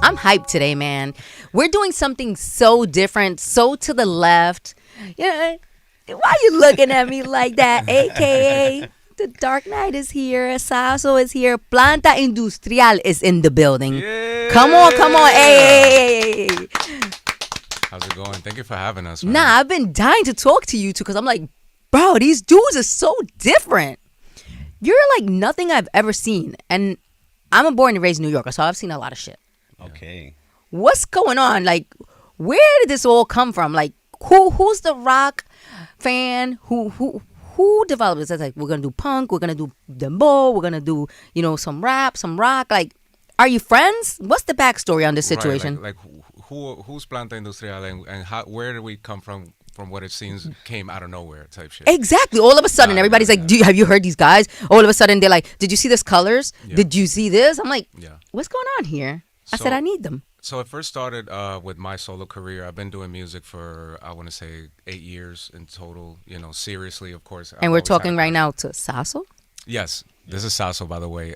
I'm hyped today, man. We're doing something so different, so to the left. Yeah, why you looking at me like that? AKA, the Darknight is here. Saso is here. Planta Industrial is in the building. Yeah. Come on. Hey. How's it going? Thank you for having us, man. Nah, I've been dying to talk to you two because I'm like, bro, these dudes are so different. You're like nothing I've ever seen. And I'm a born and raised New Yorker, so I've seen a lot of shit. Okay. What's going on? Like, where did this all come from? Like, who's the rock fan? Who developed this? It's like, we're gonna do punk, we're gonna do dembow, we're gonna do, some rap, some rock. Like, are you friends? What's the backstory on this situation? Right, who's Planta Industrial and how, where did we come from what it seems came out of nowhere type shit? Exactly. All of a sudden, everybody's like, have you heard these guys? All of a sudden, they're like, did you see this colors? Yeah. Did you see this? I'm like, Yeah. what's going on here? I said, I need them. So it first started with my solo career. I've been doing music for, I want to say, 8 years in total, seriously, of course. And we're talking right now to Saso? Yes. This is Saso, by the way.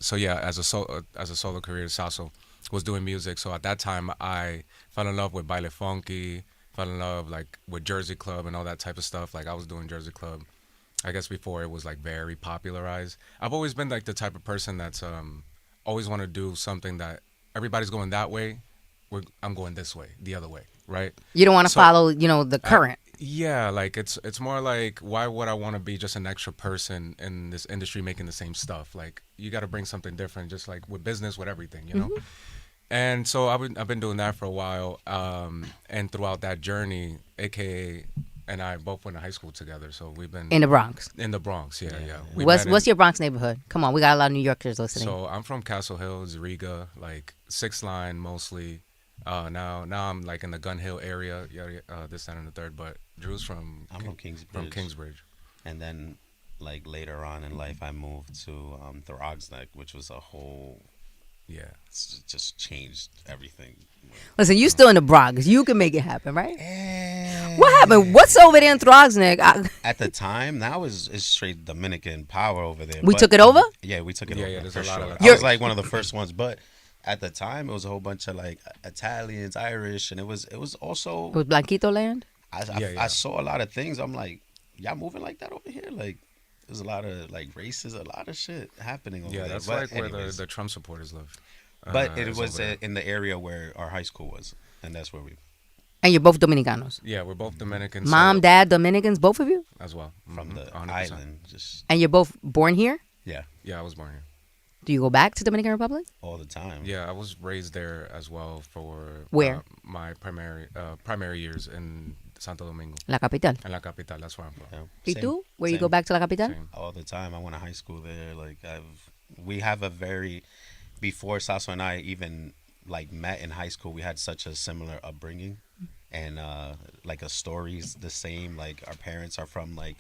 So yeah, as a solo career, Saso was doing music. So at that time, I fell in love with baile funky, fell in love like with Jersey Club and all that type of stuff. Like I was doing Jersey Club, I guess before it was like very popularized. I've always been like the type of person that's always want to do something that everybody's going that way. I'm going this way, the other way, right? You don't want to follow, the current. Yeah, like it's more like, why would I want to be just an extra person in this industry making the same stuff? Like you got to bring something different, just like with business, with everything, you know. And so I've been doing that for a while, and throughout that journey, AKA and I both went to high school together, so we've been in the Bronx. In the Bronx, yeah. What's your Bronx neighborhood? Come on, we got a lot of New Yorkers listening. So I'm from Castle Hills, Riga, like 6th Line mostly. Now I'm like in the Gun Hill area, this, that, and the third. But Drew's from Kingsbridge. And then, like later on in life, I moved to Darknight, which was a whole. Yeah, it's just changed everything. Listen, you still in the Bronx. You can make it happen, right? What happened? What's over there in Darknight? At the time, now it's straight Dominican power over there. We took it over? Yeah, we took it over. Yeah, there's a lot of. I was like one of the first ones, but at the time, it was a whole bunch of like Italians, Irish, and it was also. It was Blanquito land? I saw a lot of things. I'm like, y'all moving like that over here? Like, there's a lot of like races, a lot of shit happening over there. Yeah, that's like where the Trump supporters live. But it was in the area where our high school was, and that's where we. And you're both Dominicanos? Yeah, we're both Dominicans. Mom, dad, Dominicans, both of you? As well. From the 100%. Island. And you're both born here? Yeah. Yeah, I was born here. Do you go back to Dominican Republic? All the time. Yeah, I was raised there as well for where my primary years in Santo Domingo. La Capital. In La Capital, that's where I'm from. Yeah. ¿Y tú? Where you go back to La Capital? Same. All the time. I went to high school there. Like we have a very, before Saso and I even like met in high school, we had such a similar upbringing, and like a story's the same. Like our parents are from like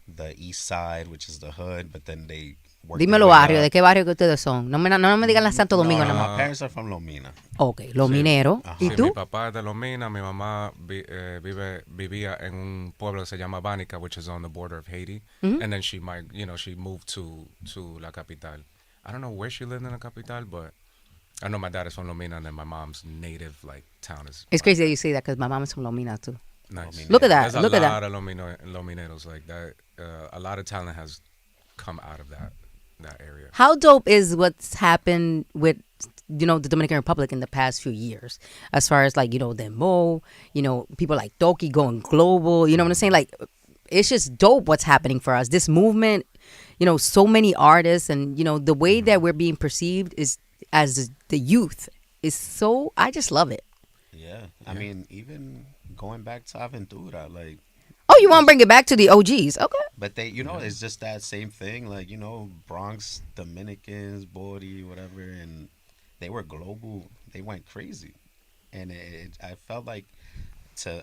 the east side, which is the hood, but then they. Dime los barrios, ¿de qué barrio que ustedes son? No me digan la Santo Domingo no, nomás. My parents are from Lomina. Okay, Los Mineros. ¿Y tú? Mi papá es de Lomina, mi mamá vivía en un pueblo que se llama Bánica, which is on the border of Haiti, and then she moved to La Capital. I don't know where she lived in La Capital, but I know my dad is from Lomina, and then my mom's native like town is. It's crazy that you say that because my mom is from Lomina too. Nice. Look at that. There's Look a at lot that. of Lomineros like that. A lot of talent has come out of that area. How dope is what's happened with the Dominican Republic in the past few years, as far as like Demo, people like Toki going global. You know what I'm saying? Like, it's just dope what's happening for us. This movement, so many artists, and the way that we're being perceived is as the youth is so. I just love it. Yeah, I mean, even going back to Aventura, like. Oh, you want to bring it back to the OGs? Okay. But they, it's just that same thing. Like, Bronx, Dominicans, Bori, whatever. And they were global. They went crazy. And I felt like,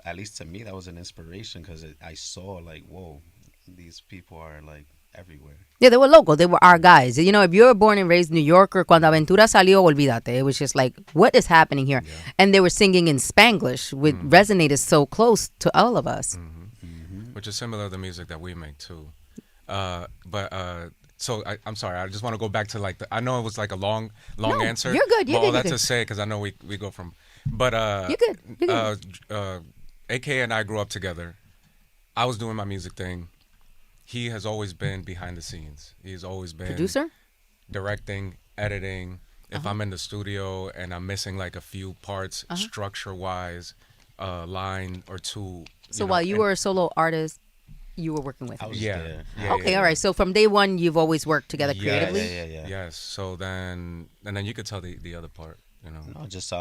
at least to me, that was an inspiration because I saw, like, whoa, these people are, like, everywhere. Yeah, they were local. They were our guys. If you're born and raised New Yorker, cuando Aventura salió, olvídate. It was just like, what is happening here? Yeah. And they were singing in Spanglish, which resonated so close to all of us. Which is similar to the music that we make too, but So I'm sorry. I just want to go back to like I know it was like a long No, answer. you're good. You're But all good. You're that to good. say, because I know we go from, but You're good. You're uh, good. uh, AK and I grew up together. I was doing my music thing. He has always been behind the scenes. He's always been Producer. directing, editing. If Uh-huh. I'm in the studio and I'm missing like a few parts, Uh-huh. structure wise, a line or two. So know, while you and- were a solo artist, you were working with I him. was Yeah. there. Yeah, Okay, yeah, all right. So from day one, you've always worked together Yeah, creatively. Yeah. Yes. So then, and then you could tell the other part. You know. No, just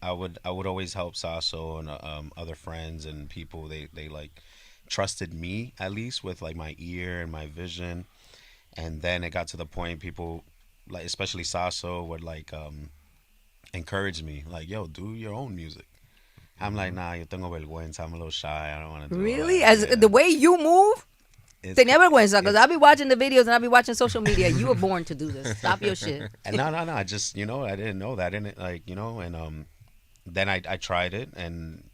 I would always help Saso and other friends and people. They like trusted me at least with like my ear and my vision, and then it got to the point people like especially Saso would like encourage me like, yo, do your own music. I'm like, nah, yo tengo vergüenza. I'm a little shy. I don't want to do all Really? that. As Yeah. the way you move, It's- tenía vergüenza because it's- I'll be watching the videos and I'll be watching social media. You were born to do this. Stop your shit. And no, I just I didn't know that. I didn't like and then I tried it and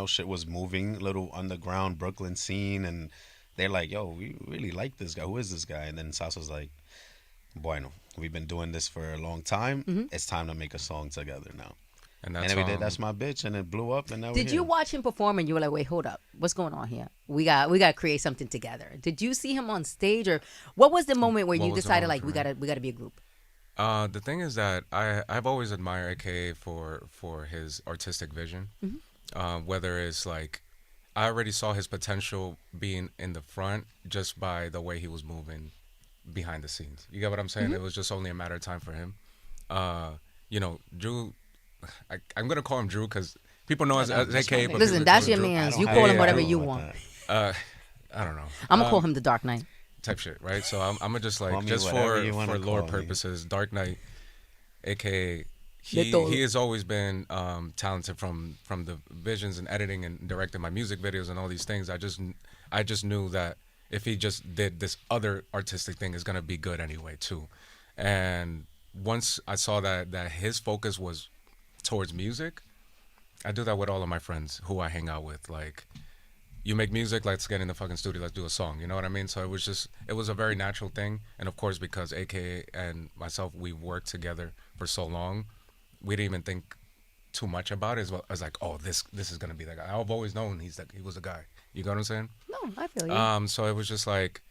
shit was moving, little underground Brooklyn scene, and they're like, yo, we really like this guy. Who is this guy? And then Saso's like, bueno, we've been doing this for a long time. It's time to make a song together now. And And that's then we did That's My Bitch, and it blew up, and now Did we're you here. watch him perform and you were like, wait, hold up, what's going on here? We got to create something together. Did you see him on stage, or what was the moment where What you was the decided moment like for we got to be a group? The thing is that I've always admired AKA for his artistic vision. Whether it's like I already saw his potential being in the front just by the way he was moving behind the scenes. You get what I'm saying? It was just only a matter of time for him. Drew. I'm gonna call him Drew because people know as that's AKA. fine. but Listen, people that's call him your Drew. man's. don't You have call a him whatever problem you with want. that. I don't know. I'm gonna call him the Darknight. Type shit, right? So I'm gonna just Call like me just whatever for you wanna lore call me. purposes, Darknight, aka De todo. he has always been talented from the visions and editing and directing my music videos and all these things. I just knew that if he just did this other artistic thing, is gonna be good anyway too. And once I saw that his focus was towards music, I do that with all of my friends who I hang out with. Like, you make music, let's get in the fucking studio, let's do a song. You know what I mean? So it was a very natural thing. And of course, because AKA and myself, we worked together for so long, we didn't even think too much about it. As well as like, oh, this is gonna be that guy. I've always known he was the guy. You got what I'm saying? No, I feel you. So it was just like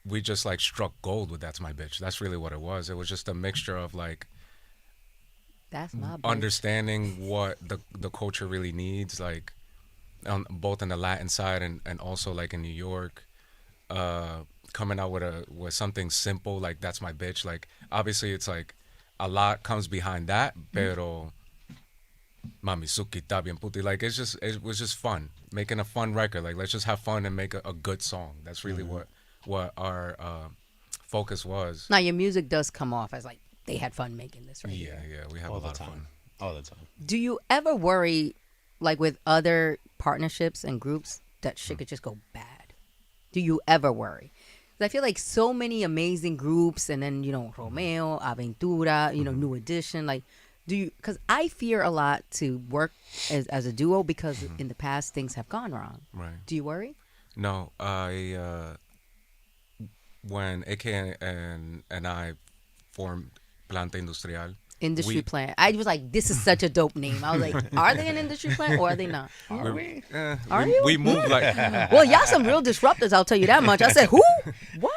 we just like struck gold with That's My Bitch. That's really what it was. It was just a mixture of like That's my bitch. understanding what the culture really needs, like both on the Latin side and also like in New York, coming out with something simple like That's My Bitch. Like obviously it's like a lot comes behind that, pero Mami Suki está bien puti. Like it was just fun, making a fun record. Like let's just have fun and make a good song. That's really what our focus was. Now your music does come off as like they had fun making this, right? Yeah, we have All a the lot of time. fun. All the time. Do you ever worry, like with other partnerships and groups, that shit could just go bad? Do you ever worry? 'Cause I feel like so many amazing groups, and then Romeo, Aventura, New Edition. Like, do you? Because I fear a lot to work as a duo because in the past things have gone wrong. Right. Do you worry? No, when AK and I formed Planta Industrial. Industry Plant. I was like, this is such a dope name. I was like, are they an industry plant or are they not? Are we? Are you? We move like Well, y'all some real disruptors. I'll tell you that much. I said, who? What?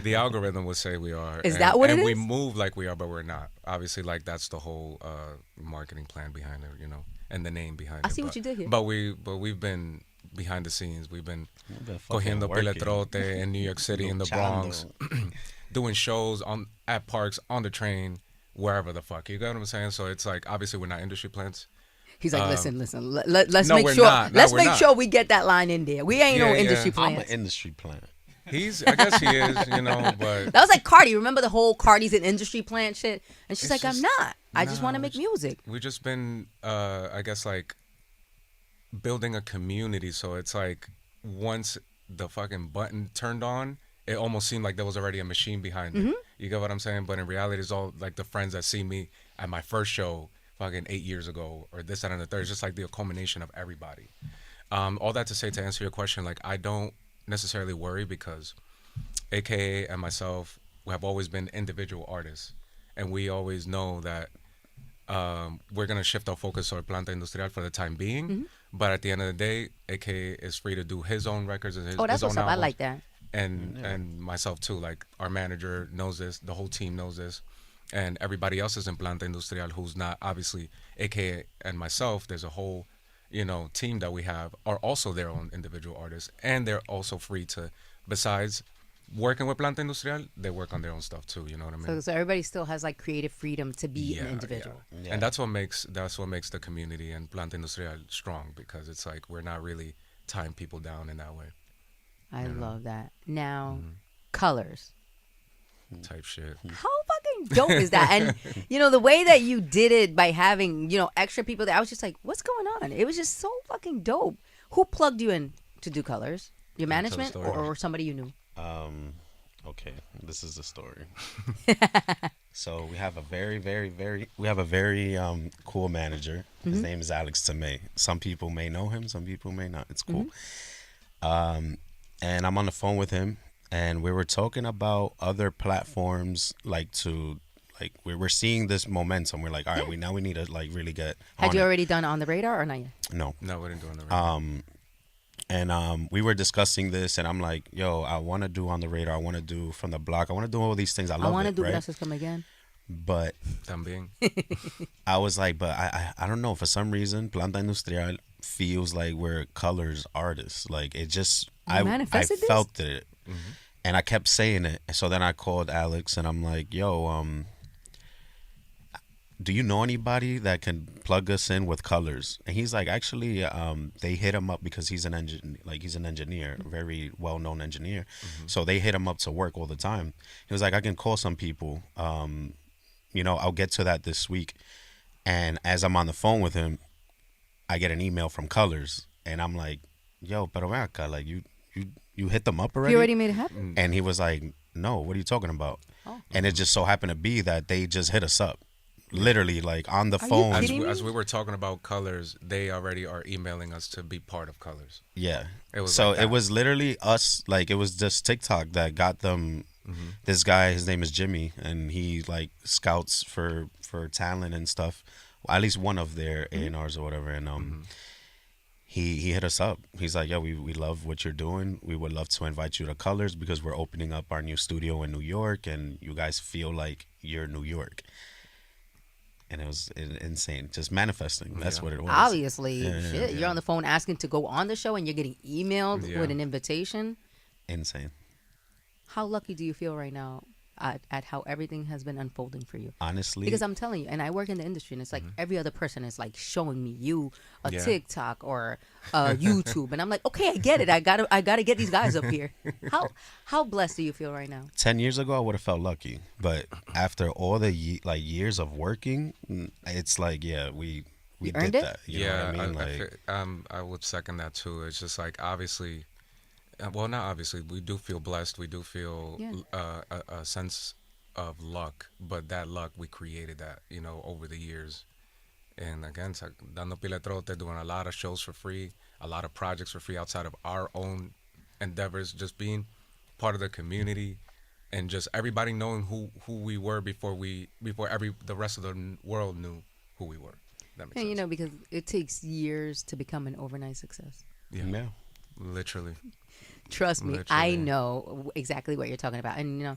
the algorithm would say we are. Is that what it and we is? move like we are, but we're not. Obviously, like that's the whole marketing plan behind it, and the name behind it. I see what But- you did here. But we've been behind the sines. We've been been fucking cogiendo working. piletrote in New York City, in the Bronx, doing shows at parks, on the train, wherever the fuck. You got what I'm saying? So it's like obviously we're not industry plants. He's like, listen. Let's no, make we're sure. not. No, Let's we're make not. sure we get that line in there. We ain't Yeah, no yeah. industry I'm an plants. industry plant. I guess he is, but That was like Cardi. Remember the whole Cardi's an industry plant shit? And she's It's like, I'm just- not. I just want to no, make it's- music. we've just been I guess like building a community. So it's like once the fucking button turned on, it almost seemed like there was already a machine behind it. You get what I'm saying? But in reality, it's all like the friends that see me at my first show fucking 8 years ago or this, that, and the third. It's just like the culmination of everybody. All that to say, to answer your question, like I don't necessarily worry because AKA and myself, we have always been individual artists, and we always know that we're gonna shift our focus toward Planta Industrial for the time being. But at the end of the day, AKA is free to do his own records and Oh, his that's own what's up. I albums, like that. and myself too. Like our manager knows this, the whole team knows this, and everybody else is in Planta Industrial who's not obviously AKA and myself. There's a whole, team that we have are also their own individual artists, and they're also free to, besides working with Planta Industrial, they work on their own stuff too. You know what I mean? So everybody still has like creative freedom to be an individual. Yeah. And that's what makes the community and Planta Industrial strong, because it's like we're not really tying people down in that way I love that. Now, colors. type shit. How fucking dope is that? And the way that you did it by having extra people there, I was just like, what's going on? It was just so fucking dope. Who plugged you in to do colors? Your Tell the management story. or somebody you knew? Okay, this is the story. So we have a very cool manager. His name is Alex Tomei. Some people may know him, some people may not. It's cool. And I'm on the phone with him, and we were talking about other platforms, we were seeing this momentum. We're like, all right, we need to like really get. Had on you it. already done On the Radar or not yet? No. No, we didn't do it on the radio. And we were discussing this, and I'm like, yo, I want to do On the Radar. I want to do From the Block. I want to do all these things. I love want to it, do right? Gracias Come Again. But También. I was like, but I don't know. For some reason, Planta Industrial feels like we're colors artists. Like it just, I manifested this? felt it. And I kept saying it. So then I called Alex, and I'm like, yo, do you know anybody that can plug us in with colors? And he's like, actually, they hit him up because he's an engineer, very well-known engineer. So they hit him up to work all the time. He was like, I can call some people. I'll get to that this week. And as I'm on the phone with him, I get an email from Colors, and I'm like, yo, pero ven acá, like you hit them up already? You already made it happen? And he was like, no, what are you talking about? Oh. And it just so happened to be that they just hit us up. Literally, like on the Are you phone. kidding? As we were talking about Colors, they already are emailing us to be part of Colors. Yeah. It was so like that. it was literally us, like it was just TikTok that got them. This guy, his name is Jimmy, and he like scouts for talent and stuff. Well, at least one of their A&Rs or whatever. And he hit us up. He's like, yeah, we love what you're doing. We would love to invite you to Colors because we're opening up our new studio in New York, and you guys feel like you're New York. And it was insane, just manifesting. That's what it was. Obviously. Yeah, Shit, you're on the phone asking to go on the show, and you're getting emailed with an invitation. Insane. How lucky do you feel right now at how everything has been unfolding for you? Honestly, Because I'm telling you, and I work in the industry, and it's like every other person is like showing me you a Yeah. TikTok or a YouTube, and I'm like, okay, I get it. I gotta get these guys up here. How blessed do you feel right now? 10 years ago, I would have felt lucky. But after all the years of working, it's like, yeah, we earned did it? that. You know what I mean? Like, I would second that too. It's just like obviously, well, not obviously. We do feel blessed. We do feel a sense of luck, but that luck we created that over the years. And again, it's like dando pile trote, doing a lot of shows for free, a lot of projects for free outside of our own endeavors, just being part of the community, and just everybody knowing who we were before the rest of the world knew who we were. That makes And sense. because it takes years to become an overnight success. yeah. Literally. Trust me, I Literally. know exactly what you're talking about, and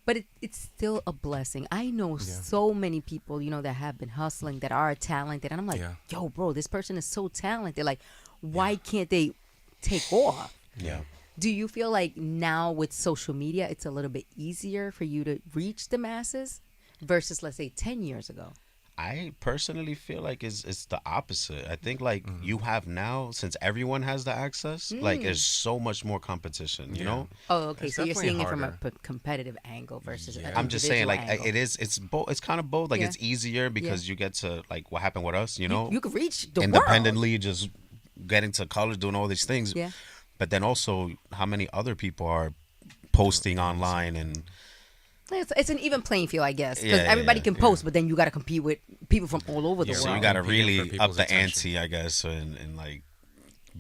but it's still a blessing. I know so many people, that have been hustling, that are talented, and I'm like, yo, bro, this person is so talented. Like, why can't they take off? Yeah. Do you feel like now with social media, it's a little bit easier for you to reach the masses versus, let's say, 10 years ago? I personally feel like it's the opposite. I think like you have now, since everyone has the access, like there's so much more competition, you know? Oh, okay. It's So you're definitely seeing it from a harder. competitive angle versus an I'm just saying, like individual angle. it's both. It's kind of both. Like Yeah. it's easier because you get to like what happened with us, you know, You could reach the world. independently, just getting to college, doing all these things. Yeah. But then also, how many other people are posting online and It's an even playing field, I guess, because Yeah, everybody yeah, can post, but then you got to compete with people from all over the Yeah, world. so you got to Competing for really up people's the attention. ante, I guess, and like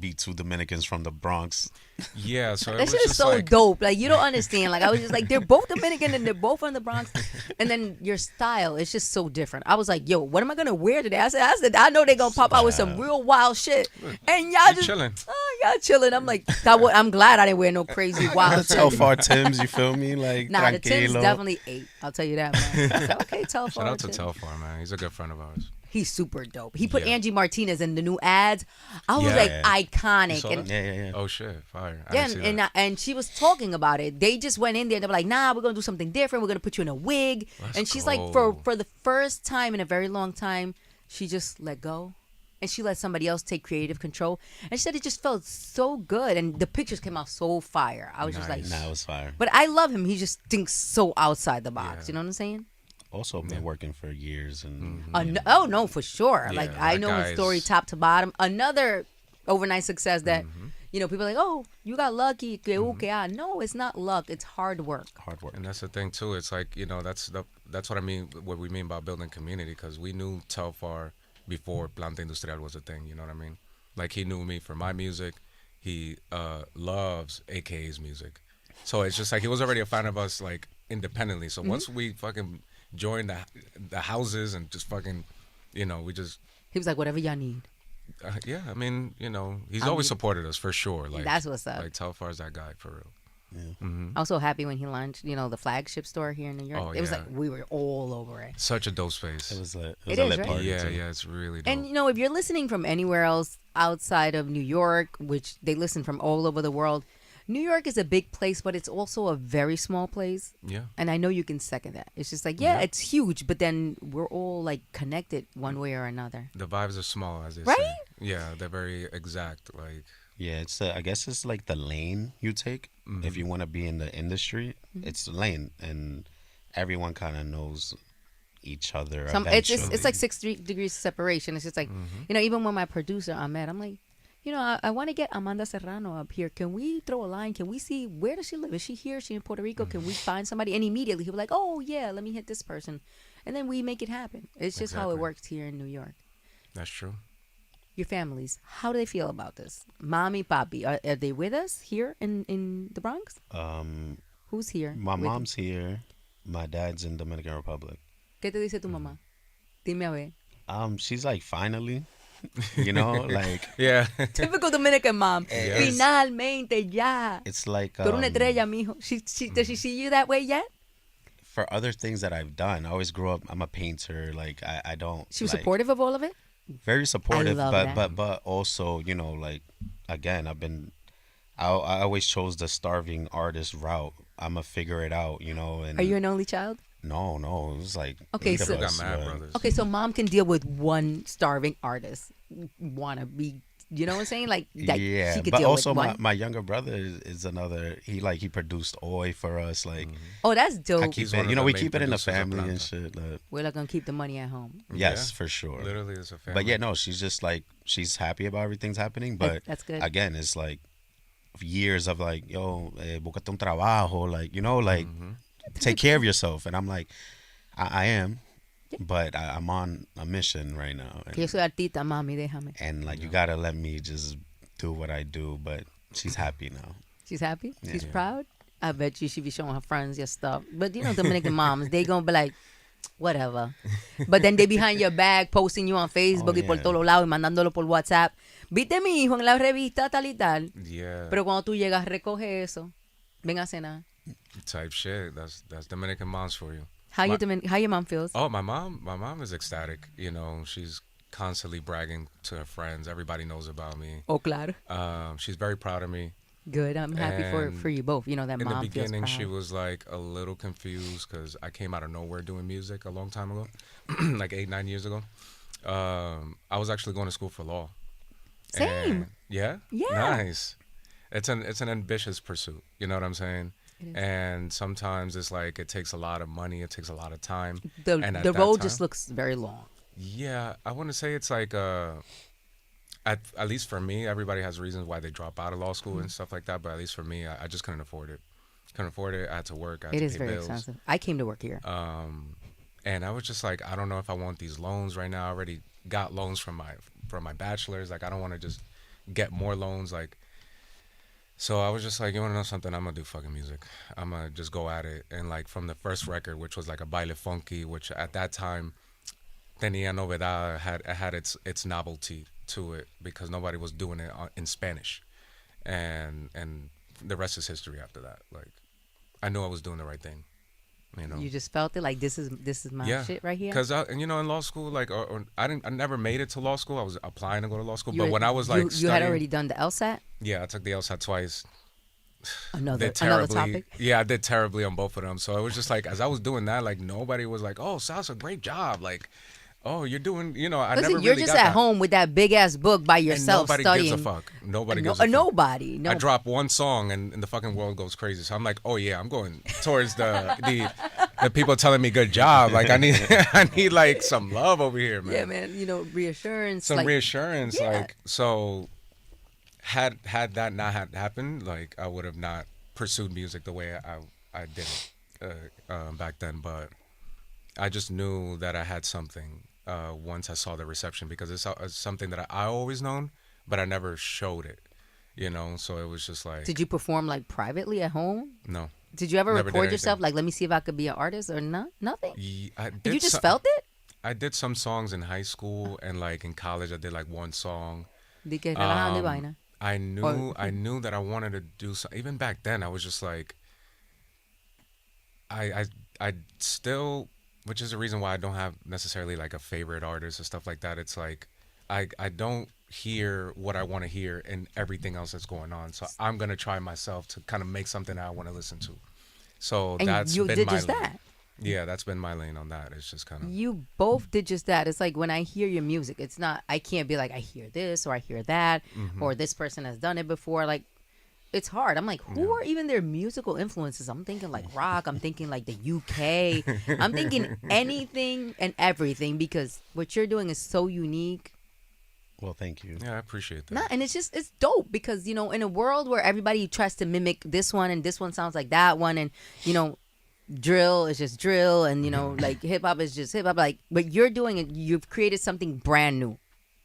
be two Dominicans from the Bronx. Yeah, so it That was shit is just so like dope. Like you don't understand. Like I was just like, they're both Dominican and they're both from the Bronx, and then your style is just so different. I was like, yo, what am I gonna wear today? I said, I know they're gonna pop out with some real wild shit, and y'all you just chilling. y'all chilling. I'm like, I'm glad I didn't wear no crazy wild shit. Telfar Tims, you feel me? Like Nah, the Tim's tranquilo. definitely 8. I'll tell you that, man. I said, okay, Telfar. Shout out to Tim. Telfar, man. He's a good friend of ours. He's super dope. He put Yeah. Angie Martinez in the new ads. I was Yeah. like You iconic. saw And that? Yeah. Oh shit, fire! I yeah, didn't see and, that. and she was talking about it. They just went in there. They were like, "Nah, we're gonna do something different. We're gonna put you in a wig." Let's and she's go. like, for the first time in a very long time, she just let go, and she let somebody else take creative control. And she said it just felt so good, and the pictures came out so fire. I was just like, Nice. Nah, it was fire. but I love him. He just thinks so outside the box. Yeah. You know what I'm saying? Also been working for years and Oh no, for sure. Yeah, Like I that know his guy's- story top to bottom. Another overnight success that people are like, oh, you got lucky. Que ah. No, it's not luck. It's hard work. hard work. And that's the thing too. It's like that's what I mean. What we mean by building community, because we knew Telfar before Planta Industrial was a thing. You know what I mean? Like he knew me for my music. He loves AKA's music, so it's just like he was already a fan of us like independently. So once we fucking joined the houses and just fucking, we just He was like, whatever y'all need. yeah. I mean, he's always supported us for sure. Like That's what's up. Like Telfar's that guy for real. I was so happy when he launched, the flagship store here in New York. Oh, It was yeah. like we were all over it. Such a dope space. It was a It is, lit right? party Yeah, too. yeah, it's really dope. And if you're listening from anywhere else outside of New York, which they listen from all over the world, New York is a big place, but it's also a very small place. yeah. And I know you can second that. It's just like, yeah, it's huge, but then we're all like connected one way or another. The vibes are small, as they Right? say. Yeah, they're very exact. Like, Yeah, it's I guess it's like the lane you take if you want to be in the industry. It's the lane, and everyone kind of knows each other. It's Eventually. like 6 degrees of separation. It's just like, even when my producer Ahmed, I'm like, I want to get Amanda Serrano up here. Can we throw a line? Can we see where does she live? Is she here? Is she in Puerto Rico? Can we find somebody? And immediately he'll be like, oh yeah, let me hit this person, and then we make it happen. It's just how it Exactly. works here in New York. that's true. Your families, how do they feel about this? Mommy, papi, are they with us here in the Bronx? Who's here? My with mom's here. My dad's in Dominican Republic. ¿Qué te dice tu mamá? Dime a ver. She's like, finally, like Yeah. Typical Dominican mom. Yes. Finalmente, ya. it's like Tú eres una estrella, mijo. Does she see you that way yet? for other things that I've done. I always grew up. I'm a painter. Like I don't. She was like, supportive of all of it? very supportive, love but that. but also like again, I always chose the starving artist route. I'ma figure it out, and Are you an only child? no, it was like Okay, 8 of so- Got us, mad but- brothers. Okay, so mom can deal with one starving artist. Wanna be, you know what I'm saying? Like yeah, she could but deal also with one. my younger brother is another. He produced Oi for us. Like Oh, that's I dope. keep He's one it, of we the main keep it in the producers of family and Planta. shit. Like, We're not gonna keep the money at home. yes, Yeah. for sure. Literally, it's a family. But yeah, no, she's just like she's happy about everything's happening. But That's good. again, it's like years of like, yo, búscate un trabajo, like like take care of yourself. And I'm like, I am, but I'm on a mission right now, Que yo soy artista, mami, déjame. and like you gotta let me just do what I do. But she's happy now. She's happy. She's Yeah. proud. I bet you she be showing her friends your stuff. But Dominican moms, they gonna be like, whatever. But then they behind your back posting you on Facebook y por yeah. todos lados y mandándolo por WhatsApp. Viste mi hijo en la revista tal y tal. Yeah. Pero cuando tú llegas, recoge eso. Ven a cenar. Type shit. That's Dominican moms for you. How your mom feels? Oh, my mom is ecstatic. She's constantly bragging to her friends. Everybody knows about me. Oh, claro. She's very proud of me. Good. I'm happy for And you both. That In the mom feels beginning, proud. she was like a little confused because I came out of nowhere doing music a long time ago, like 8-9 years ago. I was actually going to school for law. Same. And- yeah. Yeah. Nice. It's an ambitious pursuit. You know what I'm saying? It is. And sometimes it's like it takes a lot of money. It takes a lot of time. The and at the that road time- just looks very long. Yeah, I want to say it's like at least for me, everybody has reasons why they drop out of law school Mm-hmm. and stuff like that. But at least for me, I just couldn't afford it. Couldn't afford it. I had to work. I had It to is pay very bills. expensive. I came to work here. And I was just like, I don't know if I want these loans right now. I already got loans from my bachelor's. Like, I don't want to just get more loans. Like, so I was just like, you want to know something? I'm gonna do fucking music. I'm gonna just go at it. And like from the first record, which was like a baile funky, which at that time tenía novedad, had its novelty to it because nobody was doing it in Spanish, and the rest is history after that. Like, I knew I was doing the right thing, you know. You just felt it like this is my Yeah, shit right here. because and you know, in law school, like, or I never made it to law school. I was applying to go to law school, but when I was like, you had studying, already done the LSAT. yeah, I took the LSAT twice. Another Did terribly. topic. Yeah, I did terribly on both of them. So it was just like, as I was doing that, like nobody was like, "Oh, Saso, great job!" Like, "Oh, you're doing," you know. I Listen, never you're really just got at that. home with that big ass book by And yourself nobody studying. gives a fuck. Nobody gives a fuck. Nobody. No. I drop one song and the fucking world goes crazy. So I'm like, oh yeah, I'm going towards the people telling me good job. Like I need I need like some love over here, man. Yeah, man. You know, reassurance. Some like, reassurance. yeah. Like, so had that not had happened, like I would have not pursued music the way I did it back then. But I just knew that I had something once I saw the reception, because it's something that I always known, but I never showed it. You know, so it was just like. Did you perform like privately at home? No. Did you ever Never did record yourself? anything. Like, let me see if I could be an artist or not? Nothing. I And did you just some- felt it? I did some songs in high school, and like in college I did like one song. Di que relajando y vaina. I knew Or- I knew that I wanted to do something. Even back then, I was just like, I still, which is the reason why I don't have necessarily like a favorite artist or stuff like that. It's like I don't hear what I want to hear in everything else that's going on. So I'm gonna try myself to kind of make something that I want to listen to. So And that's you been did my just lane. that. Yeah, that's been my lane on that. It's just kind of. You both did just that. It's like when I hear your music, it's not, I can't be like, I hear this or I hear that Mm-hmm. or this person has done it before. Like, it's hard. I'm like, who are even their musical influences? I'm thinking like rock. I'm thinking like the UK. I'm thinking anything and everything, because what you're doing is so unique. Well, thank you. Yeah, I appreciate that. Nah, and it's dope because, you know, in a world where everybody tries to mimic this one and this one sounds like that one, and, you know, drill is just drill, and, you know, like hip hop is just hip hop, like, but you're doing it, you've created something brand new.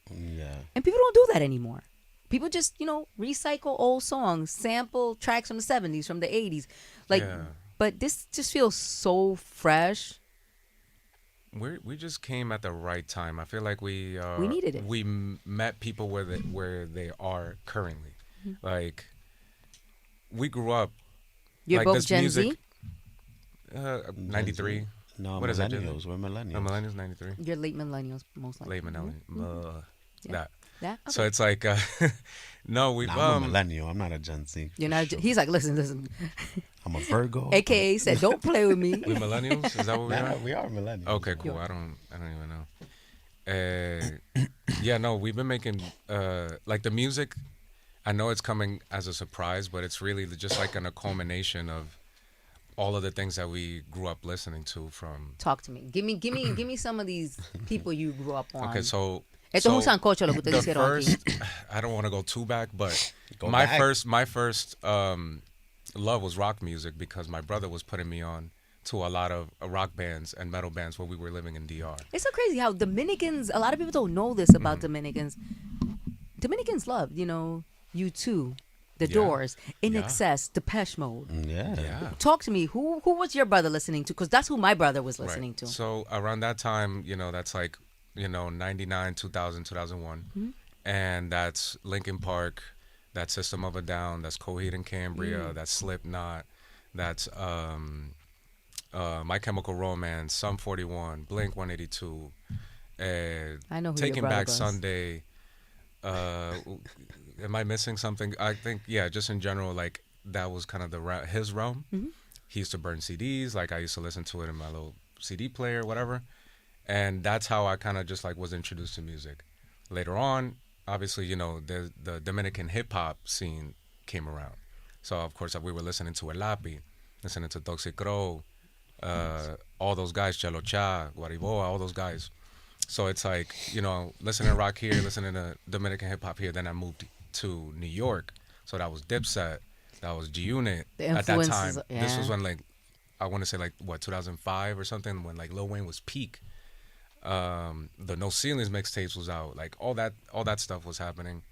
Yeah. And people don't do that anymore. People just, you know, recycle old songs, sample tracks from the 70s, from the 80s. Like, Yeah. but this just feels so fresh. We just came at the right time. I feel like we needed it. We met people where they are currently. Mm-hmm. Like, we grew up. You're like both this Gen music, Z? 93. No, What is that, Gen Z? millennials. We're millennials. No, millennials 93. You're late millennials, most likely. Late millennials. Yeah. That. That? Okay. So it's like no, we've Nah, I'm a millennial. I'm not a Gen Z. You're for not, sure. he's like, listen. I'm a Virgo. AKA said, don't play with me. we millennials. Is that what we Nah, are? we are millennials. Okay, cool. I don't even know. Yeah, no, we've been making like the music. I know it's coming as a surprise, but it's really just like a culmination of all of the things that we grew up listening to from. Talk to me. Give me some of these people you grew up on. Okay, so. Esto es un sancocho lo que ustedes The hicieron first, aquí. I don't want to go too back, but Go my back. first love was rock music, because my brother was putting me on to a lot of rock bands and metal bands when we were living in DR. It's so crazy how Dominicans, a lot of people don't know this about Mm-hmm. Dominicans. Dominicans love, you know, U2, The Yeah. Doors, In Yeah. Excess, Depeche Mode. Yeah. Yeah. Talk to me. Who was your brother listening to? Because that's who my brother was listening to. So around that time, you know, that's like, you know, 99, 2000, 2001. Mm-hmm. And that's Linkin Park, that's System of a Down, that's Coheed and Cambria, Mm. that's Slipknot, that's My Chemical Romance, Sum 41, Blink 182, I know who Taking your brother Back was. Sunday. Am I missing something? I think, yeah, just in general, like that was kind of his realm. Mm-hmm. He used to burn CDs. Like I used to listen to it in my little CD player, whatever. And that's how I kind of just like was introduced to music. Later on, obviously, you know, the Dominican hip hop scene came around. So of course we were listening to El Lapi, listening to Toxic Crow, all those guys, Chelo Cha, Guariboa, all those guys. So it's like, you know, listening to rock here, listening to Dominican hip hop here. Then I moved to New York. So that was Dipset, that was G Unit. The At that time, influences, this was yeah. when like, I want to say like what, 2005 or something, when like Lil Wayne was peak. The No Ceilings mixtapes was out. Like all that stuff was happening.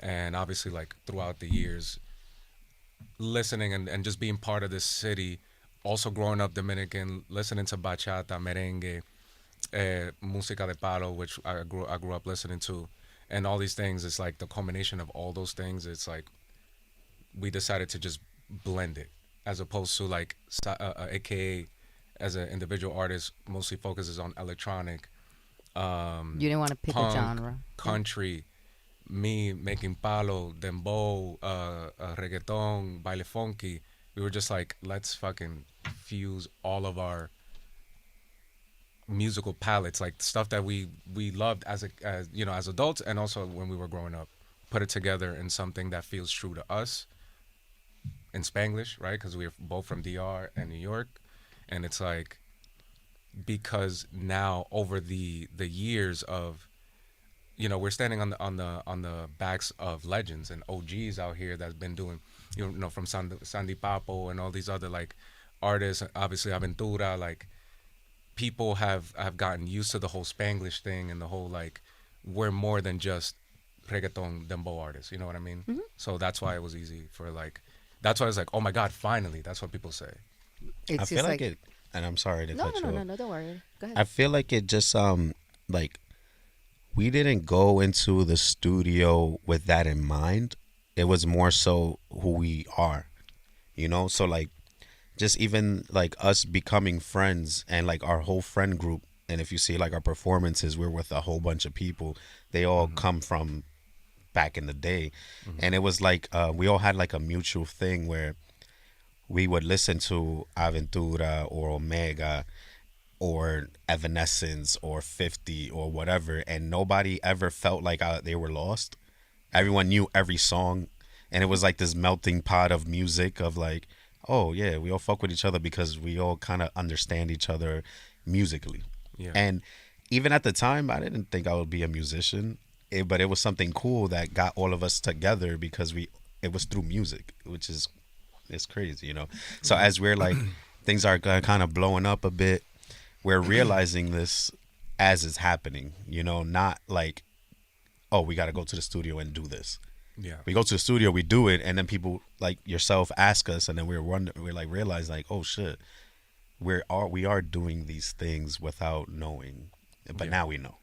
and obviously like throughout the years, listening and just being part of this city. Also growing up Dominican, listening to bachata, merengue, música de palo, which I grew up listening to, and all these things. It's like the combination of all those things. It's like we decided to just blend it, as opposed to like AKA as an individual artist mostly focuses on electronic, You didn't want to pick a punk, genre. country. Me making palo, dembow, reggaeton, baile funky. We were just like, let's fucking fuse all of our musical palettes, like stuff that we loved as as adults, and also when we were growing up, put it together in something that feels true to us in Spanglish, right? Because we're both from DR and New York, and it's like because now over the years of we're standing on the backs of legends and OGs out here that's been doing from Sandy Papo and all these other like artists, obviously Aventura, like people have gotten used to the whole Spanglish thing and the whole like we're more than just reggaeton dembow artists, you know what I mean? So that's why it was easy for like that's why it's like, oh my god, finally, that's what people say. It's I just feel like, like it, and I'm sorry to no, cut no, you no, no, off. no, don't worry. Go ahead. I feel like it just like we didn't go into the studio with that in mind. It was more so who we are, So like just even like us becoming friends and like our whole friend group. And if you see like our performances, we're with a whole bunch of people. They all come from back in the day, and it was like we all had like a mutual thing where we would listen to Aventura or Omega or Evanescence or 50 or whatever, and nobody ever felt like they were lost. Everyone knew every song, and it was like this melting pot of music of like, oh yeah, we all fuck with each other because we all kind of understand each other musically. Yeah. And even at the time, I didn't think I would be a musician, but it was something cool that got all of us together because it was through music, which is it's crazy. So as we're like things are kind of blowing up a bit, we're realizing this as it's happening, not like, oh, we got to go to the studio and do this. Yeah. We go to the studio, we do it, and then people like yourself ask us, and then we're like realize like, oh shit, we are doing these things without knowing, but Yeah. now we know.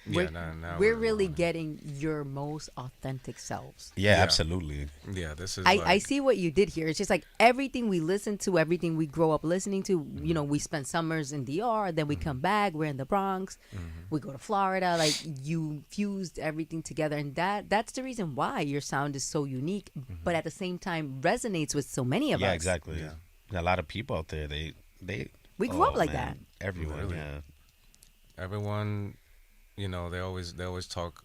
We're, now we're really getting your most authentic selves. Yeah, Yeah. absolutely. Yeah, this is I see what you did here. It's just like everything we listen to, everything we grow up listening to. We spend summers in DR, then we come back. We're in the Bronx. We go to Florida. Like you fused everything together, and that's the reason why your sound is so unique, but at the same time resonates with so many of us. Yeah, exactly. Yeah. A lot of people out there, We grew up like man, everyone. Really? Yeah. everyone they always talk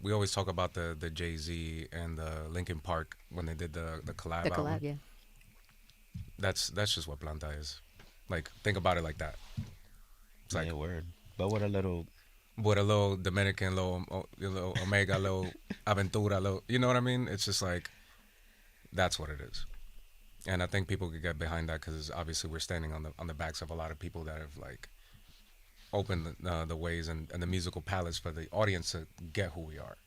we always talk about the Jay-Z and the Linkin Park when they did the collab The album. collab, yeah. That's just what Planta is. Like think about it like that. It's like Yeah, word. But with a little with a little Dominican, little Omega, little Aventura, little, you know what I mean? It's just like that's what it is. And I think people could get behind that because obviously we're standing on the backs of a lot of people that have like opened the ways and the musical palettes for the audience to get who we are.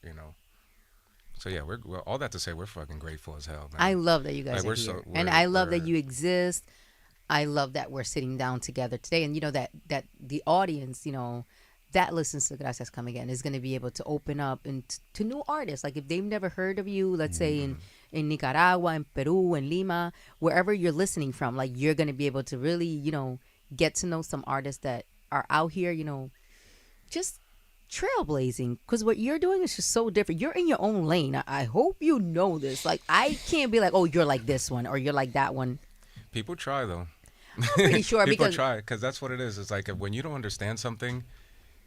So yeah, we're all that to say we're fucking grateful as hell, man. I love that you guys Like, are we're here, so- and we're- I love that we're- you exist. I love that we're sitting down together today, and that the audience, that listens to Gracias Come Again is going to be able to open up and to new artists. Like if they've never heard of you, let's say in Nicaragua, in Peru, in Lima, wherever you're listening from, like you're going to be able to really, get to know some artists that are out here, just trailblazing, because what you're doing is just so different. You're in your own lane. I hope you know this. Like I can't be like, oh, you're like this one or you're like that one. People try though. I'm pretty sure People because try because that's what it is. It's like when you don't understand something,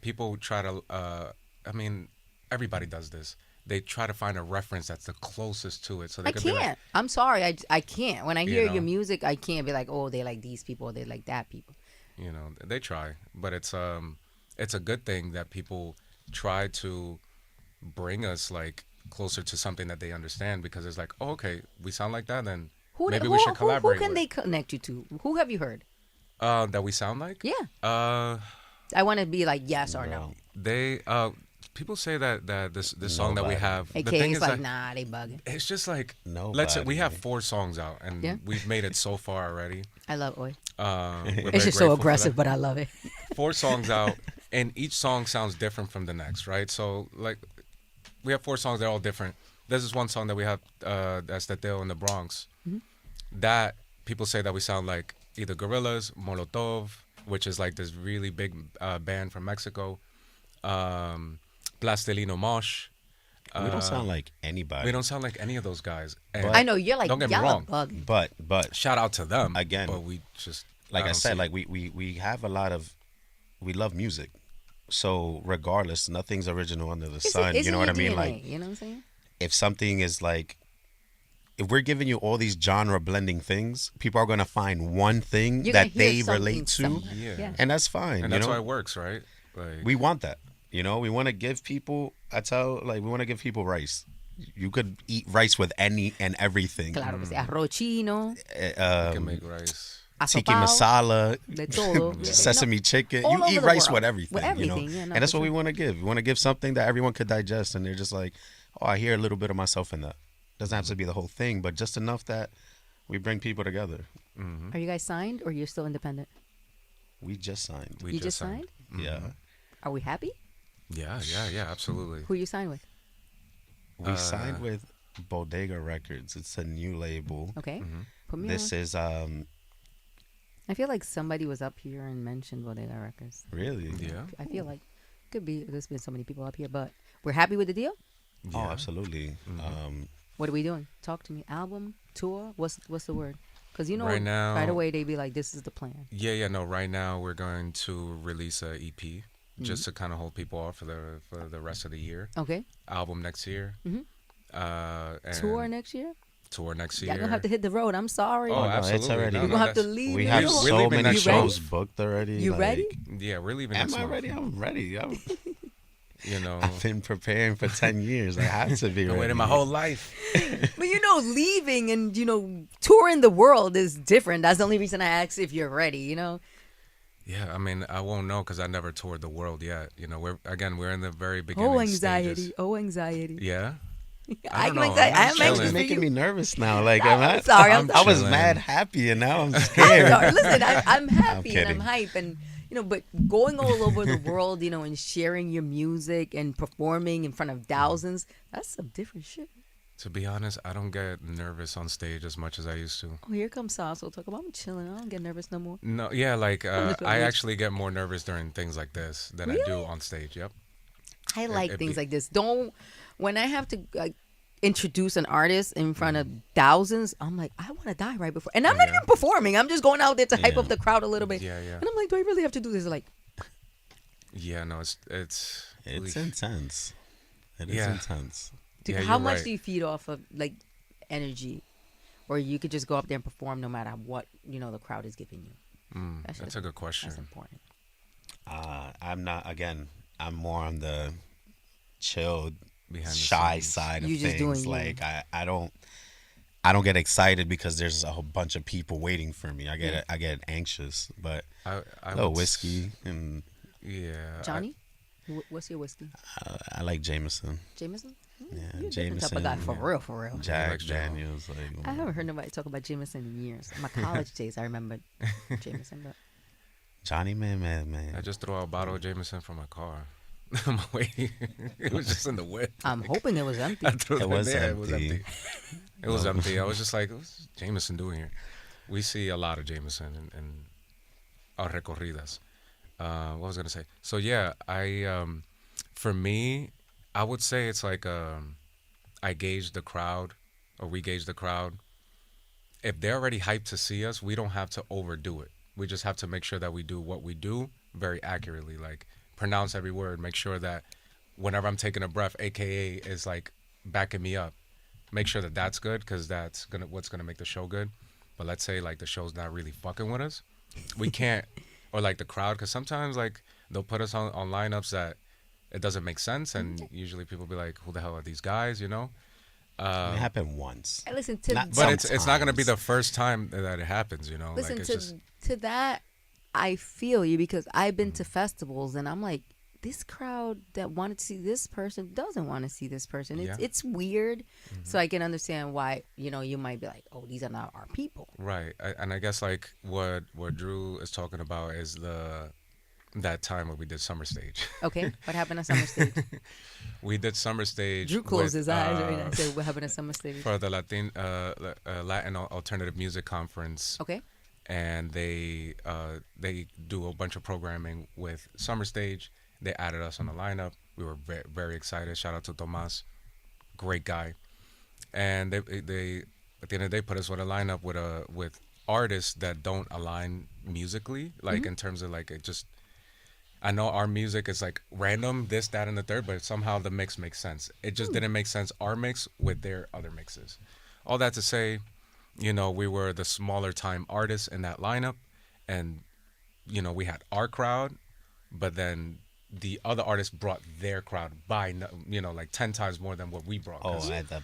people try to. I mean, everybody does this. They try to find a reference that's the closest to it. So they I could be like, can't. I'm sorry. I can't. When I You hear know? your music, I can't be like, oh, they like these people, or they like that people. they try, but it's a good thing that people try to bring us like closer to something that they understand because it's like, oh, okay, we sound like that, then maybe we should collaborate. Who can with. they connect you to? Who have you heard? That we sound like? Yeah. Uh, I want to be like yes or no. they people say that this song that we Nobody. have. The AKA thing it's is like, that nah, they bugging. it's just like Nobody. let's say we have 4 songs out and Yeah. we've made it so far already. I love Oi. We're It's very just so grateful for aggressive, that. but I love it. 4 songs out, and each song sounds different from the next, right? So like we have 4 songs, they're all different. There's this one song that we have that's Teteo in the Bronx. That people say that we sound like either Gorillas, Molotov, which is like this really big band from Mexico, Plastilino Mosh. We don't sound like anybody. We don't sound like any of those guys. And But- I know you're like, Don't get me y'all wrong. are bugging. But shout out to them Again, but we just like I don't said, see like it. we have a lot of, we love music. So regardless, nothing's original under the sun. It's You know in what I your mean? DNA, Like you know what I'm saying? if something is like, if we're giving you all these genre blending things, people are gonna find one thing You're that gonna hear they something relate to, somewhere. Yeah. and that's fine. and you that's know, why it works, right? Like we want that. You know, we want to give people. We want to give people rice. You could eat rice with any and everything. Claro que sí. Arroz chino, we can make rice. Tiki asopao, masala, de todo. sesame chicken. all You over eat the rice world. with everything. With you know, everything, yeah, no, and that's for what we sure. want to give. We want to give something that everyone could digest, and they're just like, oh, I hear a little bit of myself in that. Doesn't have to be the whole thing, but just enough that we bring people together. Are you guys signed or you're still independent? We just signed. We You just signed? Yeah, Are we happy? Yeah, absolutely. Who you signed with? we signed with Bodega Records. It's a new label. Okay. Put me This on. is I feel like somebody was up here and mentioned Bodega Records. really. Yeah. I feel like could be. There's been so many people up here, but we're happy with the deal. Oh, Yeah. absolutely. What are we doing? Talk to me. Album, tour. What's the word? Because you know, Right now- right away they be like, "This is the plan." Yeah, no. Right now, we're going to release a EP just to kind of hold people off for the rest of the year. Okay. Album next year. And Tour next year. Tour next year. Y'all gonna have to hit the road. I'm sorry. Oh, no, absolutely. it's already. No, You no, gonna have to that's- leave. We New have York. We're so leaving many next shows month. booked already. You ready? Yeah, we're leaving Am next I month. ready? I'm ready. You know, I've been preparing for 10 years. I have to be been ready. waiting my whole life. But you know, leaving and touring the world is different. That's the only reason I asked if you're ready. Yeah, I mean, I won't know because I never toured the world yet. You know, we're in the very beginning. Oh, anxiety. stages. Oh, anxiety. Yeah. I'm don't know. anxiety. I'm I'm just anxious It's chilling. for making you. me nervous now. Like, I'm sorry. I'm I was chilling. mad happy and now I'm I'm scared. sorry. Listen, I'm happy and I'm kidding. hype and but going all over the world, and sharing your music and performing in front of thousands, that's some different shit. To be honest, I don't get nervous on stage as much as I used to. Oh, here comes Saso. Talk about I'm chilling. I don't get nervous no more. No, yeah, like just I like- actually get more nervous during things like this than I do on stage. Yep. I like it things be- like this. When I have to introduce an artist in front of thousands, I'm like, I want to die right before. And I'm not Yeah. even performing. I'm just going out there to hype Yeah. up the crowd a little bit. Yeah, yeah. And I'm like, do I really have to do this? Like, Yeah, no, it's It's oof. intense. It is Yeah. intense. Yeah, how you're much right. do you feed off of energy, or you could just go up there and perform no matter what the crowd is giving you? That's just- a good question. That's important. I'm not, again, I'm more on the chilled, Behind the shy scenes. side of You just things. doing you. Like, I don't get excited because there's a whole bunch of people waiting for me. I get anxious, but I a little would s- whiskey and Yeah. Johnny, what's your whiskey? I like Jameson, Jameson. Yeah, You're a different type of guy Jameson, for real. Jack likes Jamal. Daniels. I haven't heard nobody talk about Jameson in years. In my college days, I remember Jameson, but Johnny man. I just threw out a bottle of Jameson from my car. On my way. It was just in the whip. I'm hoping it was empty. I threw It was there. It was empty. empty. It was empty. I was just like, what's Jameson doing here? We see a lot of Jameson in our recorridas. What was I gonna say? So yeah, for me, I would say it's like I gauge the crowd, or we gauge the crowd. If they're already hyped to see us, we don't have to overdo it. We just have to make sure that we do what we do very accurately, like pronounce every word, make sure that whenever I'm taking a breath, AKA is like backing me up. Make sure that that's good, because that's what's gonna make the show good. But let's say like the show's not really fucking with us, we can't, or like the crowd, because sometimes like they'll put us on lineups that it doesn't make sense, and usually people be like, who the hell are these guys, It happened once. I listen to, Not- But it's not gonna be Sometimes. the first time that it happens, you know. listen like it's to just to that. I feel you because I've been to festivals and I'm like, this crowd that wanted to see this person doesn't want to see this person. Yeah. It's weird. So I can understand why, you might be like, oh, these are not our people. Right. And I guess like what Drew is talking about is that time when we did Summer Stage. Okay, what happened at Summer Stage? We did Summer Stage. Drew closed with, his eyes right now and said, what happened at Summer Stage? for the Latin Alternative Music Conference. Okay. And they do a bunch of programming with Summer Stage. They added us on the lineup. We were very, very excited. Shout out to Tomas, great guy. And they at the end of the day put us on a lineup with artists that don't align musically, like in terms of like it just. I know our music is like random, this, that, and the third, but somehow the mix makes sense. It just didn't make sense, our mix with their other mixes. All that to say, we were the smaller time artists in that lineup, and, we had our crowd, but then the other artists brought their crowd by, like 10 times more than what we brought. Oh, at the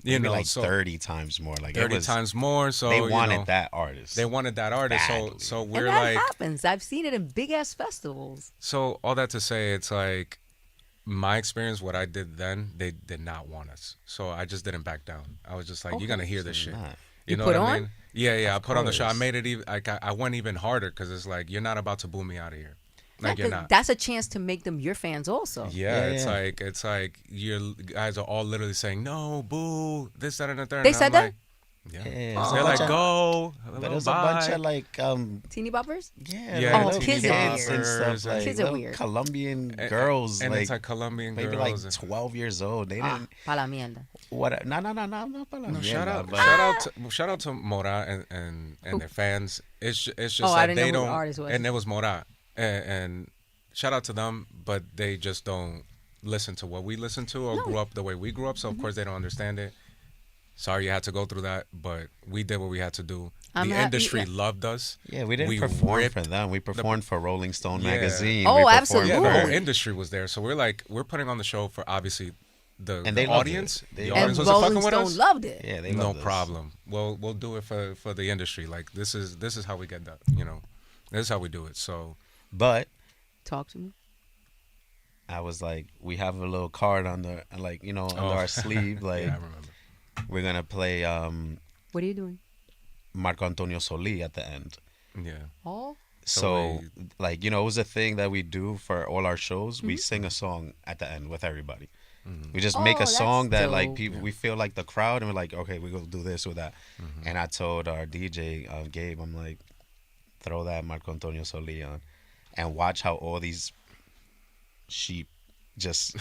like so 30 times more. Like 30 it was, times more. So they wanted that artist. They wanted that artist. Badly. So And we're that like, happens. I've seen it in big ass festivals. so all that to say, it's like my experience, what I did then, they did not want us. So I just didn't back down. I was just like, you're gonna hear this shit. Not. You know put what I on? mean? Yeah. I put on the show. I course. made it even. Like I went even harder because it's like you're not about to boo me out of here. Like Yeah, you're 'cause not. that's a chance to make them your fans also. Yeah, Yeah. it's like you guys are all literally saying no, boo, this, that, and the third. They And said I'm that? like, yeah. Yeah, it's a They're bunch like, of- go. But hello, there's bye. a bunch of like Teeny boppers? yeah, Yeah, like Oh, little kids kids, are and weird. stuff like Kids are little weird. Colombian And- girls, and like it's like Colombian maybe like girls. 12 years old. They Ah, didn't pa la mierda. what? No, not para la No, shout mierda, out, but- shout out to Mora and their fans. It's just Oh, I that didn't they know who the don't. artist was. And it was Mora, and shout out to them, but they just don't listen to what we listen to or grew up the way we grew up. So of course they don't understand it. Sorry you had to go through that, but we did what we had to do. I'm The happy- industry yeah. loved us. yeah, we didn't perform ripped for them. We performed for Rolling Stone Yeah. magazine. Oh, we performed absolutely. Yeah, for- the whole industry was there. So we're putting on the show for obviously the And they loved audience. it. They The loved audience And was Rolling fucking with Stone us. loved it. Yeah, they No loved us. problem. We'll do it for the industry. Like this is how we get that. This is how we do it. So But Talk to me. I was like, we have a little card on the like under our sleeve. Like yeah, I remember. we're gonna play What are you doing? Marco Antonio Soli at the end. Yeah. Oh, So like it was a thing that we do for all our shows. We sing a song at the end with everybody. We just make Oh, a song that's that like dope. people we feel like the crowd and we're like, okay, we're gonna do this or that. And I told our DJ Gabe, I'm like, throw that Marco Antonio Soli on, and watch how all these sheep just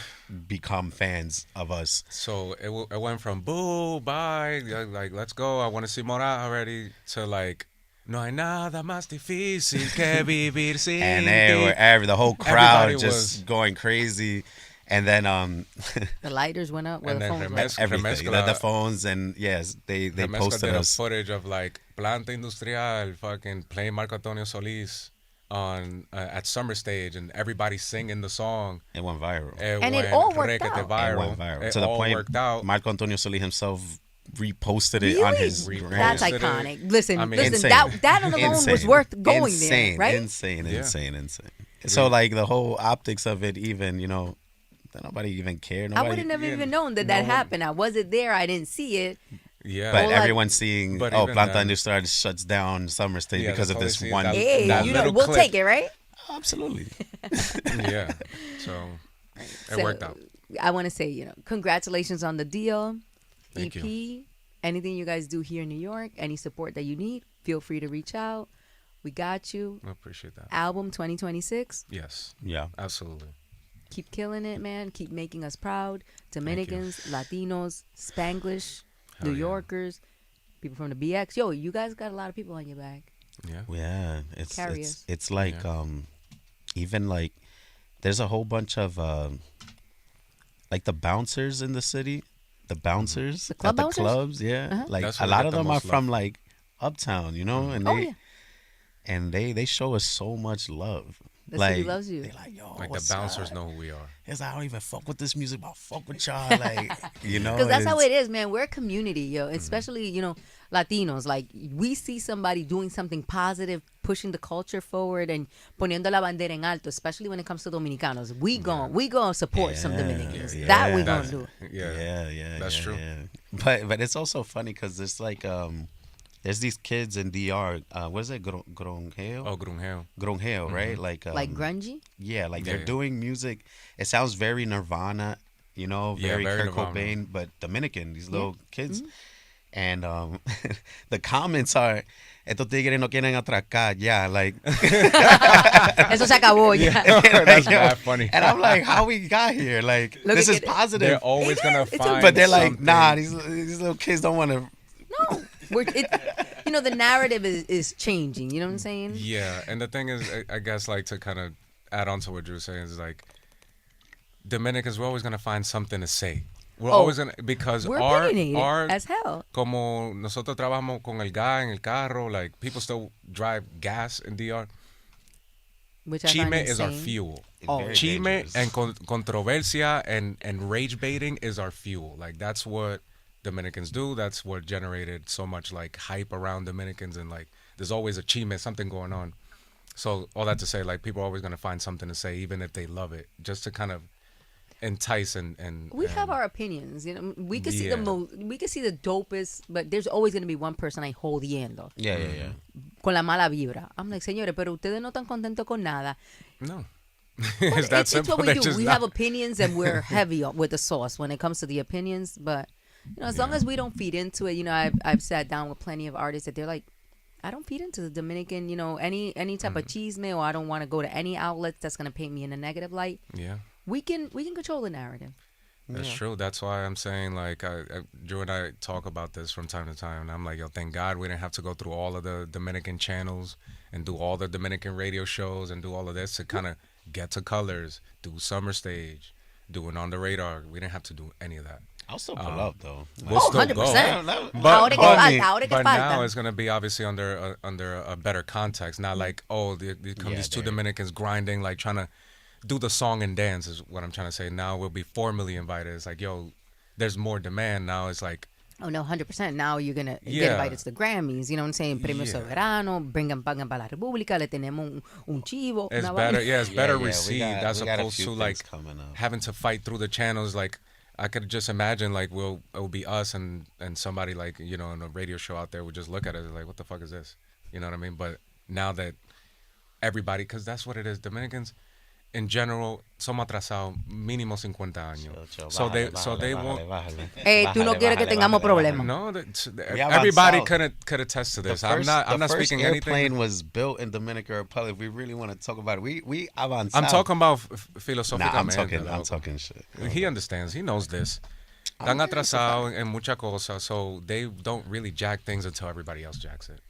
become fans of us. So it went from boo, bye, like let's go, I want to see Mora already, to like no hay nada más difícil que vivir sin And they ti. were the whole crowd Everybody just was- going crazy. And then the lighters went up. Where And the then phones Remes- went. everything, Remezcla- the phones, and yes, they Remezcla posted did a us. footage of like Planta Industrial fucking playing Marco Antonio Solis on at Summer Stage, and everybody singing the song. It went viral. And it all worked requete out. It viral. went viral It to the all point worked out. Marco Antonio Soli himself reposted it on his Really? gram. That's Reposted it. iconic. Listen, I mean, listen. Insane. That alone was Insane. worth going insane, there, right? Insane, Yeah. insane. So like the whole optics of it, even nobody even cared. I Nobody, would have never yeah, even known that no one- happened. I wasn't there. I didn't see it. Yeah, but Well, like- everyone's seeing. But Oh, even Planta then- Industrial shuts down Summer Stage Yeah, because of that's this all we see, one. that- Hey, that little we'll clip. take it, right? Absolutely. yeah. So it So, worked out. I want to say, congratulations on the deal. Thank EP. you. Anything you guys do here in New York, any support that you need, feel free to reach out. We got you. I appreciate that. Album 2026. Yes, Yeah. absolutely. Keep killing it, man. Keep making us proud. Dominicans, Latinos, Spanglish, Hell New yeah. Yorkers, people from the BX. Yo, you guys got a lot of people on your back. Yeah. Yeah, Carry us. it's like Yeah. even like there's a whole bunch of like the bouncers in the city, the bouncers The club at the bouncers? clubs, yeah. Uh-huh. Like That's a where they lot get of the them are most from love. like uptown, and Oh, they yeah. and they show us so much love. The like city loves you. They like, yo, Like the what's bouncers up? know who we are. It's like, I don't even fuck with this music, but I fuck with y'all, like Because that's how it's- it is, man. We're a community, yo. Especially, Latinos, like we see somebody doing something positive, pushing the culture forward and poniendo la bandera en alto, especially when it comes to Dominicanos. We gon' support some Dominicans. That we gonna do. That's true. But it's also funny because it's like there's these kids in DR. What is it? Gronjeo? Oh, Grunheo. Gronjeo, right? Like grungy. Yeah, like Yeah, they're yeah. doing music. It sounds very Nirvana, very very Kurt Nirvana. Cobain, but Dominican. These little kids, and the comments are, "Estos tigres no quieren atracar." Yeah, like Eso se acabó ya. That's mad funny. And I'm like, how we got here? Like, Look this at is it. positive. They're always gonna find. But they're like, something. nah, these little kids don't want to. No, the narrative is changing. You know what I'm saying? Yeah, and the thing is, I guess, like, to kind of add on to what Drew was saying, is like, Dominicans, we're always gonna find something to say. We're always gonna, because We're our opinionated as hell. como nosotros trabajamos con el gas en el carro, like people still drive gas in DR. Which I find Chisme is our insane. fuel. Oh. Very Chisme dangerous. and controversia and rage baiting is our fuel. Like, that's what Dominicans do. That's what generated so much like hype around Dominicans, and like there's always a chisme, something going on. So all that to say, like, people are always gonna find something to say, even if they love it, just to kind of entice and We have our opinions, We can see Yeah. we can see the dopest, but there's always going to be one person ahí jodiendo Yeah. con la mala vibra. I'm like, señores, pero ustedes no están contentos con nada. no. Well, It's that it's simple. what we They're do. just We not- have opinions and we're heavy with the sauce when it comes to the opinions. But as long as we don't feed into it, I've sat down with plenty of artists that they're like, I don't feed into the Dominican, any type of chisme, or I don't want to go to any outlets that's gonna paint me in a negative light. Yeah. We can control the narrative. That's true. That's why I'm saying, like, Drew and I talk about this from time to time, and I'm like, yo, thank God we didn't have to go through all of the Dominican channels and do all the Dominican radio shows and do all of this to kind of get to Colors, do Summer Stage, do it on the radar. We didn't have to do any of that. I'll still pull up though. We'll still 100%. go. Ahora que but- falta, ahora que But falta. now it's gonna be obviously under a better context. Not like, oh, there come Yeah, these two they're- Dominicans grinding, like trying to do the song and dance is what I'm trying to say. Now we'll be formally invited. It's like, yo, there's more demand now. It's like, Oh no, 100%. Now you're gonna get Yeah. invited to the Grammys. You know what I'm saying? Premio Yeah. Soberano, pagan para la República, le tenemos un chivo. it's una better. vaina. Yeah, it's better we received got- as we got a opposed few to things like coming up. having to fight through the channels. Like, I could just imagine like it will be us and somebody like, in a radio show out there would just look at it like, what the fuck is this? You know what I mean? But now that everybody, because that's what it is, Dominicans in general somos atrasados mínimo 50 años. So they won't. Tú no quieres que tengamos problemas. No, We have everybody avanzado. could attest to The this. first, I'm not the first speaking airplane anything. was built in Dominican Republic. We really want to talk about it. We avanzado. I'm talking about Nah, philosophicamente. I'm talking shit. He understands. He knows this. Están atrasados en muchas cosas, so they don't really jack things until everybody else jacks it.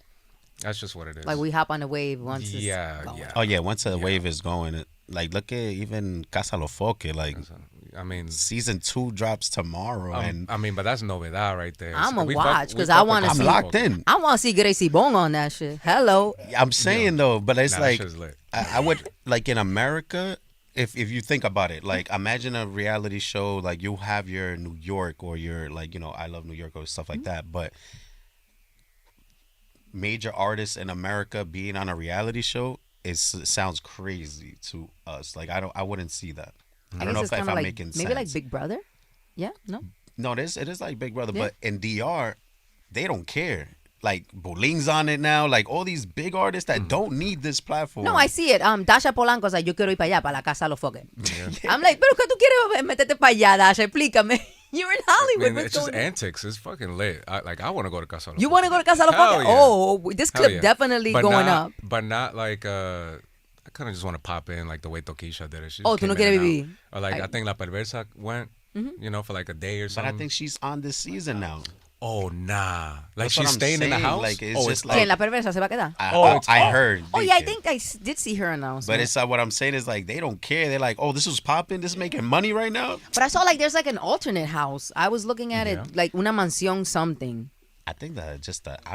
That's just what it is. Like we hop on the wave once it's Yeah, going. yeah. Oh yeah, once a wave is going, like look at even Casa Lo Foque. Like I mean, season 2 drops tomorrow, and but that's novedad right there. I'm gonna We watch, fuck- 'cause we I fuck with wanna Casa I'm see- Lo locked Foque. in. I want to see Gracie Bong on that shit. Hello. I'm saying though, but it's Nah, that like shit's lit. I would like in America. If you think about it, like imagine a reality show, like you have your New York or your like I Love New York or stuff like that, but major artists in America being on a reality show sounds crazy to us. Like I wouldn't see that. I don't know if I'm making sense. maybe like Big Brother. Yeah, no. No, it is like Big Brother, Yeah. but in DR, they don't care. Like Boling's on it now. Like all these big artists that don't need this platform. No, I see it. Dasha Polanco's like, yo quiero ir para allá, para la casa de los foques. I'm like, pero que tú quieres meterte para allá, Dasha? Explícame. You're in I Hollywood. mean, What's it's just going on? antics. It's fucking lit. I want to go to Casa Lo You Foque. want to go to Casa de los Hell Foques? yeah. Oh, this Hell clip yeah. definitely But going not, up. But not like I kind of just want to pop in like the way Toquisha did it. She Oh, just tú no came in quieres and vivir. out. Or like I think La Perversa went, for like a day or but something. I think she's on this season now. Oh nah, like That's what she's I'm staying in the saying, house. like, it's oh, just it's like- ¿Quién? La perversa se va a quedar. I heard. Oh they yeah, I can. think I did see her announcement. But it's what I'm saying is like they don't care. They're like, oh, this is popping. This is making money right now. But I saw like there's like an alternate house. I was looking at Yeah. it like una mansión something. I think I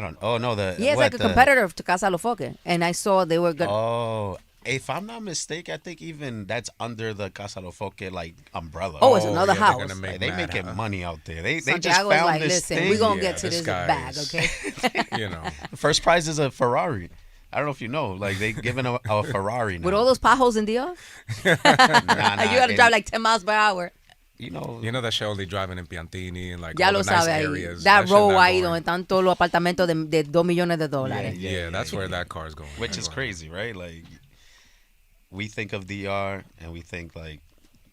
don't. Oh no, the Yeah, it's what, like a the- competitor to Casa de los Foques. And I saw they were gonna. Oh, If I'm not mistaken, I think even that's under the Casa del Foque like umbrella. Oh, it's another they're house. gonna make Like, they mad, making huh? money out there. They just Santiago is found like, this listen, thing. we're gonna Yeah, get to this this guy bag, is- okay? You know, First prize is a Ferrari. I don't know if you know. Like they giving a Ferrari now. With all those potholes in the air, Nah, you gotta and, drive like 10 miles per hour. you know. you know that shit only driving in Piantini and like Ya all lo the nice sabe ahí. areas. That shit row not ahí going. donde están todos los apartamentos de 2 millones de dólares. Yeah, that's where that car is going. Which is Go ahead. crazy, right? Like we think of DR and we think like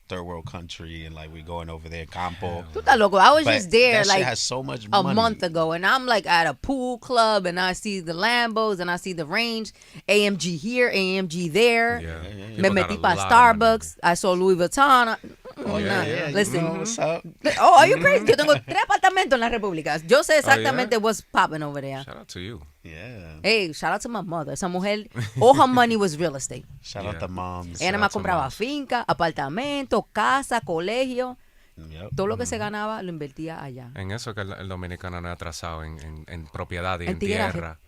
third world country and like we going over there, Campo. Tú estás loco. I was But just there that shit like has so much a money. month ago, and I'm like at a pool club, and I see the Lambos, and I see the range, AMG here, AMG there. Yeah. Me People got metí a para lot of Starbucks. I saw Louis Vuitton. Oh, yeah. Listen. You know what's up? Oh, are you crazy? Yo tengo 3 apartamentos en la República. Yo sé exactamente what's popping over there. Shout out to you. Yeah. Hey, shout out to my mother. Esa mujer, all her money was real estate. Shout out Yeah. the moms. Ella nada out más to compraba moms. finca, apartamento, casa, colegio. Yep. Todo lo que se ganaba lo invertía allá. En eso que el dominicano no es atrasado en propiedad y En en tierraje. tierra.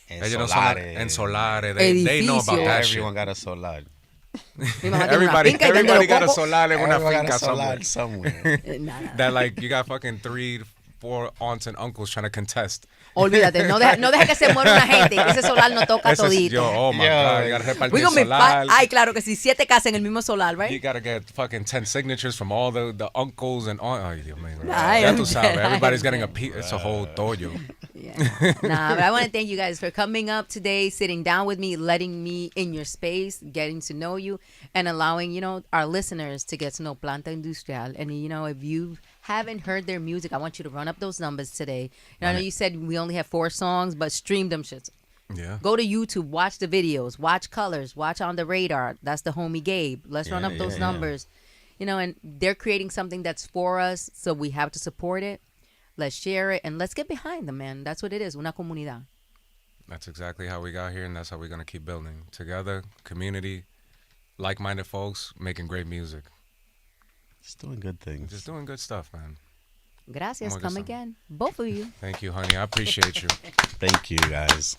En Ellos no son solares. en solares. They know about Edificios. that shit. Everyone got a solar. Mi mamá tiene una finca y vende Everybody los got a cocos. solar en una Everyone got finca a solar somewhere. somewhere. Nada. That like you got fucking 3, 4 aunts and uncles trying to contest. Olvídate, no deja que se muera una gente. Ese solar no toca Ese es todito. yo, oh my Yo, God, you gotta We repartir gonna be solar. Ay, claro que sí, 7 casas en el mismo solar, You right? gotta get fucking 10 signatures from all the uncles and all. Ay, Dios mío. I Ya am tú sabes, dead. everybody's I getting a am piece. It's a whole toyo. Yeah. Nah, but I want to thank you guys for coming up today, sitting down with me, letting me in your space, getting to know you, and allowing, our listeners to get to know Planta Industrial. And, if you haven't heard their music, I want you to run up those numbers today. I know you said we only have 4 songs, but stream them shits. Yeah. Go to YouTube, watch the videos, watch Colors, watch On the Radar. That's the homie Gabe. Let's run Yeah, up those yeah, numbers. And they're creating something that's for us, so we have to support it. Let's share it, and let's get behind them, man. That's what it is, una comunidad. That's exactly how we got here, and that's how we're gonna keep building together. Community, like-minded folks making great music, Just doing good things. just doing good stuff, man. Gracias. Oh my Come God. again. Both of you. Thank you, honey. I appreciate you. Thank you, guys.